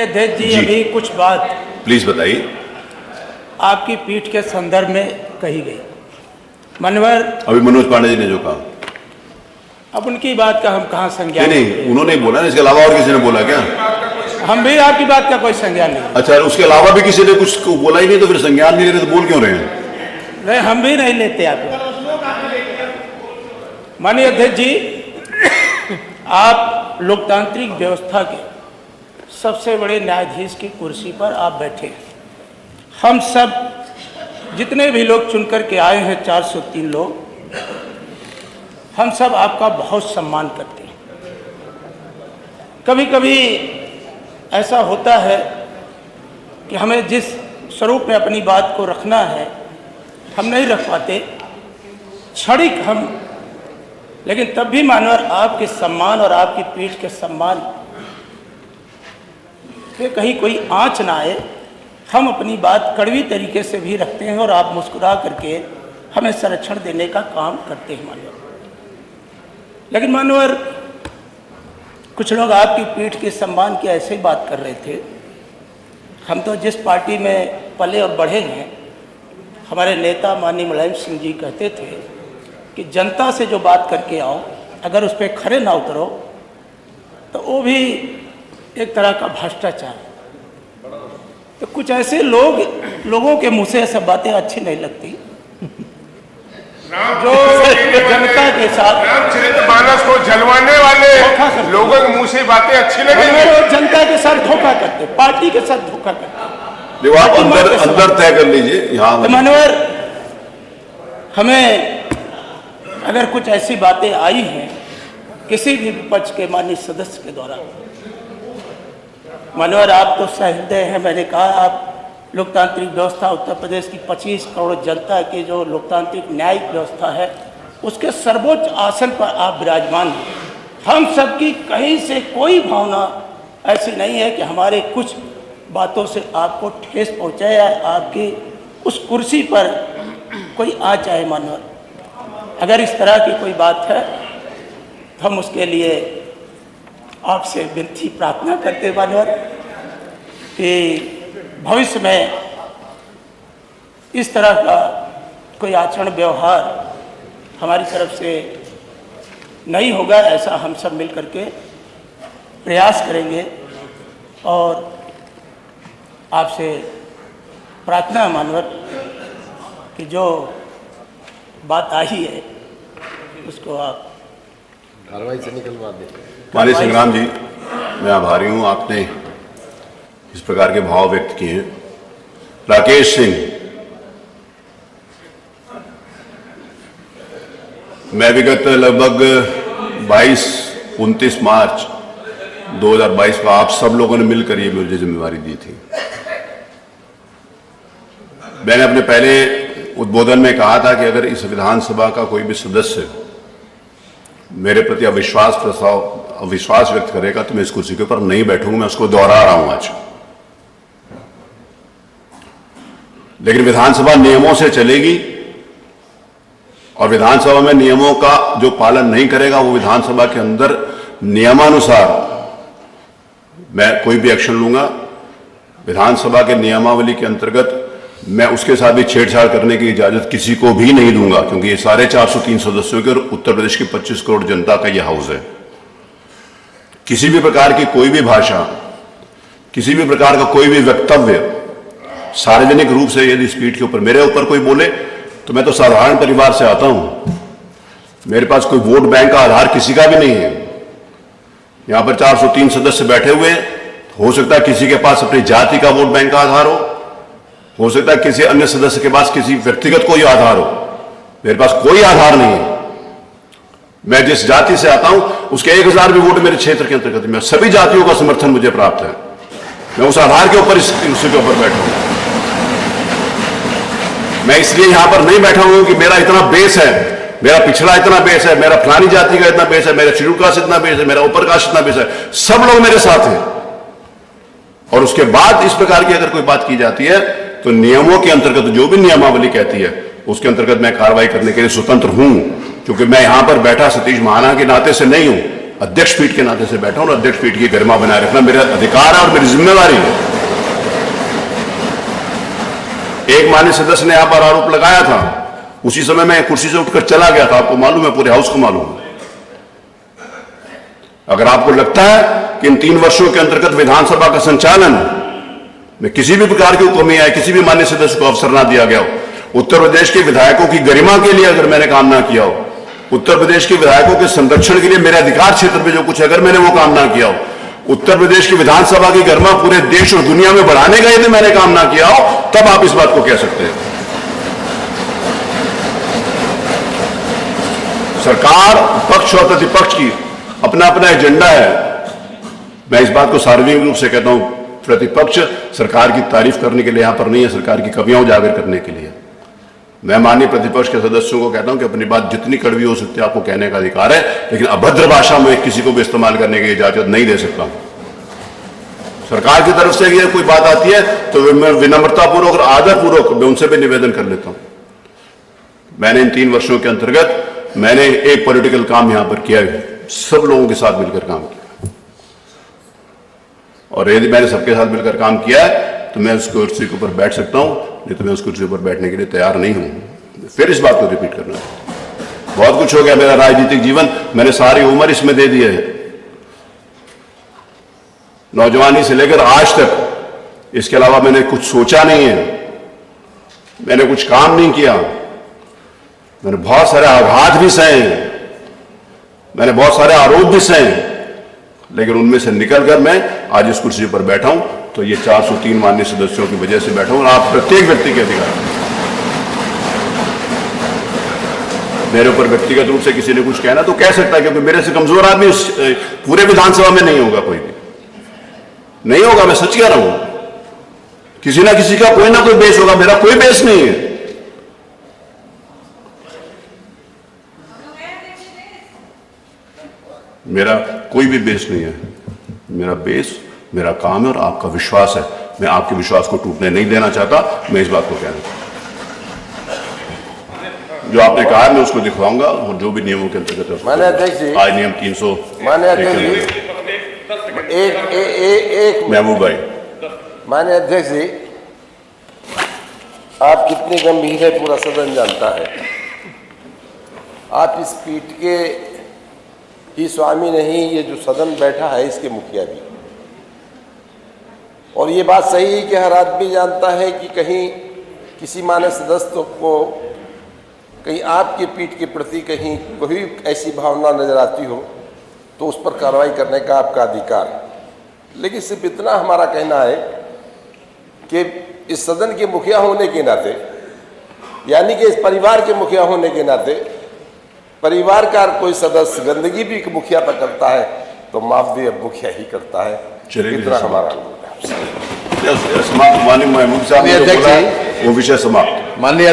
अध्यक्ष जी, अभी कुछ बात प्लीज बताइए। आपकी पीठ के संदर्भ में कही गई। मनोहर, अभी मनोज पांडे जी ने जो कहा, अब उनकी बात का हम कहाँ संज्ञान नहीं लें? उन्होंने बोला ना, इसके अलावा और किसी ने बोला क्या? हम भी आपकी बात का कोई संज्ञान नहीं। अच्छा, उसके अलावा भी किसी ने कुछ बोला ही नहीं, तो फिर संज्ञान नहीं ले रहे तो बोल क्यों रहे हैं? नहीं, हम भी नहीं लेते आप। माननीय अध्यक्ष जी, आप लोकतांत्रिक व्यवस्था के सबसे बड़े न्यायाधीश की कुर्सी पर आप बैठे हैं। हम सब जितने भी लोग चुनकर के आए हैं, 403 लोग, हम सब आपका बहुत सम्मान करते हैं। कभी कभी ऐसा होता है कि हमें जिस स्वरूप में अपनी बात को रखना है हम नहीं रख पाते, क्षणिक हम, लेकिन तब भी मानवर आपके सम्मान और आपकी पीठ के सम्मान पे कहीं कोई आँच ना आए, हम अपनी बात कड़वी तरीके से भी रखते हैं और आप मुस्कुरा करके हमें संरक्षण देने का काम करते हैं मानवर। लेकिन मानवर, कुछ लोग आपकी पीठ के सम्मान की ऐसे ही बात कर रहे थे। हम तो जिस पार्टी में पले और बढ़े हैं, हमारे नेता माननीय मुलायम सिंह जी कहते थे कि जनता से जो बात करके आओ, अगर उस पर खरे ना उतरो तो वो भी एक तरह का भ्रष्टाचार। तो कुछ ऐसे लोगों के मुंह से सब बातें अच्छी नहीं लगती जो जनता के साथ रामचरितमानस को जलवाने वाले लोगों के मुंह से बातें अच्छी लगेंगी। जनता के साथ धोखा करते, पार्टी के साथ धोखा करते। देखो, आप अंदर तय कर लीजिए। यहाँ मनोहर, हमें अगर कुछ ऐसी बातें आई हैं किसी भी विपक्ष के माननीय सदस्य के द्वारा, मनोहर आप तो सहृदय हैं। मैंने कहा, आप लोकतांत्रिक व्यवस्था उत्तर प्रदेश की 25 करोड़ जनता की जो लोकतांत्रिक न्यायिक व्यवस्था है, उसके सर्वोच्च आसन पर आप विराजमान हैं। हम सबकी कहीं से कोई भावना ऐसी नहीं है कि हमारे कुछ बातों से आपको ठेस पहुँचाए या आपकी उस कुर्सी पर कोई आ जाए। मानवर, अगर इस तरह की कोई बात है तो हम उसके लिए आपसे विनती प्रार्थना करते मानवर कि भविष्य में इस तरह का कोई आचरण व्यवहार हमारी तरफ से नहीं होगा, ऐसा हम सब मिल करके प्रयास करेंगे। और आपसे प्रार्थना है मानवर कि जो बात आई है उसको आप कार्रवाई से निकलवा दें। माननीय संग्राम जी, मैं आभारी हूँ, आपने इस प्रकार के भाव व्यक्त किए हैं। राकेश सिंह, मैं विगत लगभग 29 मार्च 2022 को आप सब लोगों ने मिलकर ये मुझे जिम्मेवारी दी थी। मैंने अपने पहले उद्बोधन में कहा था कि अगर इस विधानसभा का कोई भी सदस्य मेरे प्रति अविश्वास व्यक्त करेगा तो मैं इस कुर्सी के ऊपर नहीं बैठूंगा। मैं उसको दोहरा रहा हूं आज। लेकिन विधानसभा नियमों से चलेगी और विधानसभा में नियमों का जो पालन नहीं करेगा वो विधानसभा के अंदर नियमानुसार मैं कोई भी एक्शन लूंगा। विधानसभा के नियमावली के अंतर्गत मैं उसके साथ भी छेड़छाड़ करने की इजाजत किसी को भी नहीं दूंगा, क्योंकि ये सारे 403 सदस्यों के और उत्तर प्रदेश की 25 करोड़ जनता का यह हाउस है। किसी भी प्रकार की कोई भी भाषा, किसी भी प्रकार का कोई भी वक्तव्य सार्वजनिक रूप से यदि स्पीड के ऊपर मेरे ऊपर कोई बोले, तो मैं तो साधारण परिवार से आता हूं। मेरे पास कोई वोट बैंक का आधार किसी का भी नहीं है। यहां पर 403 सदस्य बैठे हुए हैं। हो सकता है किसी के पास अपनी जाति का वोट बैंक का आधार हो सकता है किसी अन्य सदस्य के पास किसी व्यक्तिगत कोई आधार हो। मेरे पास कोई आधार नहीं है। मैं जिस जाति से आता हूं उसके 1000 भी वोट मेरे क्षेत्र के अंतर्गत में, सभी जातियों का समर्थन मुझे प्राप्त है। मैं उस आधार के ऊपर इस कुर्सी के ऊपर बैठा हूं। मैं इसलिए यहां पर नहीं बैठा हूं कि मेरा इतना बेस है, मेरा पिछड़ा इतना बेस है, मेरा फलानी जाति का इतना बेस है, मेरा शेड्यूल कास्ट इतना बेस है, मेरा ऊपर कास्ट इतना बेस है। सब लोग मेरे साथ हैं। और उसके बाद इस प्रकार की अगर कोई बात की जाती है तो नियमों के अंतर्गत जो भी नियमावली कहती है उसके अंतर्गत मैं कार्रवाई करने के लिए स्वतंत्र हूं, क्योंकि मैं यहां पर बैठा सतीश महाना के नाते से नहीं हूं। अध्यक्ष पीठ के नाते से बैठा हूं और अध्यक्ष पीठ की गरिमा बनाए रखना मेरा अधिकार है और मेरी जिम्मेवारी है। एक माननीय सदस्य ने यहां पर आरोप लगाया था, उसी समय मैं कुर्सी से उठकर चला गया था, आपको मालूम है, पूरे हाउस को मालूम है। अगर आपको लगता है कि इन 3 वर्षों के अंतर्गत विधानसभा का संचालन में किसी भी प्रकार की कमी आई, किसी भी माननीय सदस्य को अवसर ना दिया गया हो, उत्तर प्रदेश के विधायकों की गरिमा के लिए अगर मैंने काम ना किया हो, उत्तर प्रदेश के विधायकों के संरक्षण के लिए मेरे अधिकार क्षेत्र में जो कुछ अगर मैंने वो काम ना किया हो, उत्तर प्रदेश की विधानसभा की गरिमा पूरे देश और दुनिया में बढ़ाने का यदि मैंने काम ना किया हो, तब आप इस बात को कह सकते हैं। सरकार पक्ष और प्रतिपक्ष की अपना अपना एजेंडा है। मैं इस बात को सार्वजनिक रूप से कहता हूं, प्रतिपक्ष सरकार की तारीफ करने के लिए यहां पर नहीं है, सरकार की कमियां उजागर करने के लिए। मैं माननीय प्रतिपक्ष के सदस्यों को कहता हूं कि अपनी बात जितनी कड़वी हो सकती है आपको कहने का अधिकार है, लेकिन अभद्र भाषा में किसी को भी इस्तेमाल करने की इजाजत नहीं दे सकता हूं। सरकार की तरफ से यह कोई बात आती है तो मैं विनम्रतापूर्वक और आदरपूर्वक मैं उनसे भी निवेदन कर लेता हूं। मैंने इन 3 वर्षों के अंतर्गत मैंने एक पॉलिटिकल काम यहां पर किया है, सब लोगों के साथ मिलकर काम किया, और यदि मैंने सबके साथ मिलकर काम किया है तो मैं उस कुर्सी के ऊपर बैठ सकता हूं, नहीं तो मैं उस कुर्सी पर बैठने के लिए तैयार नहीं हूं। फिर इस बात को रिपीट करना है। बहुत कुछ हो गया मेरा राजनीतिक जीवन, मैंने सारी उम्र इसमें दे दी है, नौजवानी से लेकर आज तक। इसके अलावा मैंने कुछ सोचा नहीं है, मैंने कुछ काम नहीं किया, मैंने बहुत सारे आघात भी सहे, मैंने बहुत सारे आरोप भी सहे, लेकिन उनमें से निकलकर मैं आज इस कुर्सी पर बैठा हूं तो ये 403 माननीय सदस्यों की वजह से बैठा हूं। और आप प्रत्येक व्यक्ति के अधिकार, मेरे ऊपर व्यक्तिगत रूप से किसी ने कुछ कहना तो कह सकता है, क्योंकि मेरे से कमजोर आदमी पूरे विधानसभा में नहीं होगा, कोई भी नहीं होगा। मैं सच कह रहा हूं, किसी ना किसी का कोई ना कोई बेस होगा, मेरा कोई बेस नहीं है। मेरा कोई भी बेस नहीं है, मेरा बेस मेरा काम है और आपका विश्वास है। मैं आपके विश्वास को टूटने नहीं देना चाहता, मैं इस बात को कहना चाहता। जो आपने कहा मैं उसको दिखवाऊंगा, और जो भी नियमों के अंतर्गत माननीय अध्यक्ष जी, आज नियम 300 माननीय अध्यक्ष जी, एक महबूब भाई, माननीय अध्यक्ष जी, आप कितने गंभीर है पूरा सदन जानता है। आप इस पीठ के ही स्वामी नहीं, ये जो सदन बैठा है इसके मुखिया भी। और ये बात सही है कि हर आदमी जानता है कि कहीं किसी माननीय सदस्य को कहीं आपके पीठ के प्रति कहीं कोई ऐसी भावना नजर आती हो तो उस पर कार्रवाई करने का आपका अधिकार है। लेकिन सिर्फ इतना हमारा कहना है कि इस सदन के मुखिया होने के नाते, यानी कि इस परिवार के मुखिया होने के नाते, परिवार का कोई सदस्य गंदगी भी मुखिया पर करता है तो माफ भी अब मुखिया ही करता है। इतना हमारा समाप्त। माननीय महबूब साहब ने जो बोला, वो विषय समाप्त। माननीय